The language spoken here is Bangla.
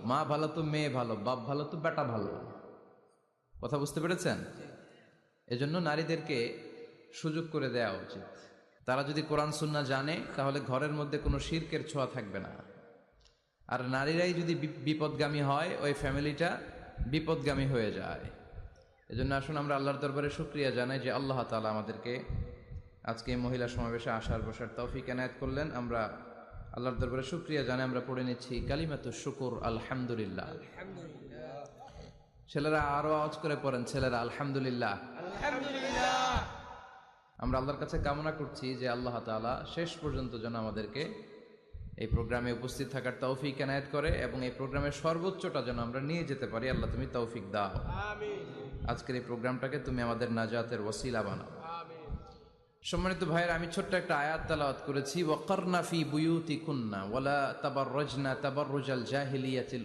মা ভালো তো মেয়ে ভালো, বাপ ভালো তো বেটা ভালো। কথা বুঝতে পেরেছেন? এজন্য নারীদেরকে সুযোগ করে দেওয়া উচিত। তারা যদি কোরআন সুন্নাহ জানে তাহলে ঘরের মধ্যে কোনো শিরকের ছোঁয়া থাকবে না। আর নারীরাই যদি বিপদগামী হয়, ওই ফ্যামিলিটা বিপদগামী হয়ে যায়। এজন্য আসুন আমরা আল্লাহর দরবারে শুকরিয়া জানাই যে আল্লাহ তাআলা আমাদেরকে আজকে এই মহিলা সমাবেশে আসার বসার তৌফিক এনায়েত করলেন। আমরা আল্লাহর দরবারে শুকরিয়া জানাই, আমরা পড়ে নিচ্ছি কালিমাতুশ শুকর, আলহামদুলিল্লাহ। ছেলেরা আরো আওয়াজ করে পড়েন, ছেলেরা আলহামদুলিল্লাহ। আমরা আল্লাহর কাছে কামনা করছি যে আল্লাহ তাআলা শেষ পর্যন্ত যেন আমাদেরকে এই প্রোগ্রামে উপস্থিত থাকার তৌফিক এনায়েত করে এবং এই প্রোগ্রামের সর্বোচ্চটা যেন আমরা নিয়ে যেতে পারি। আল্লাহ তুমি তৌফিক দাও। আজকের এই প্রোগ্রামটাকে তুমি আমাদের নাজাতের ওসিলা বানাও। সম্মানিত ভাইয়ের, আমি ছোট্ট একটা আয়াত তেলাওয়াত করেছি, ওয়াকারনা ফি বুয়ুতিকুন্না ওয়ালা তাবাররাজনা তাবাররুজাল জাহিলিয়াতিল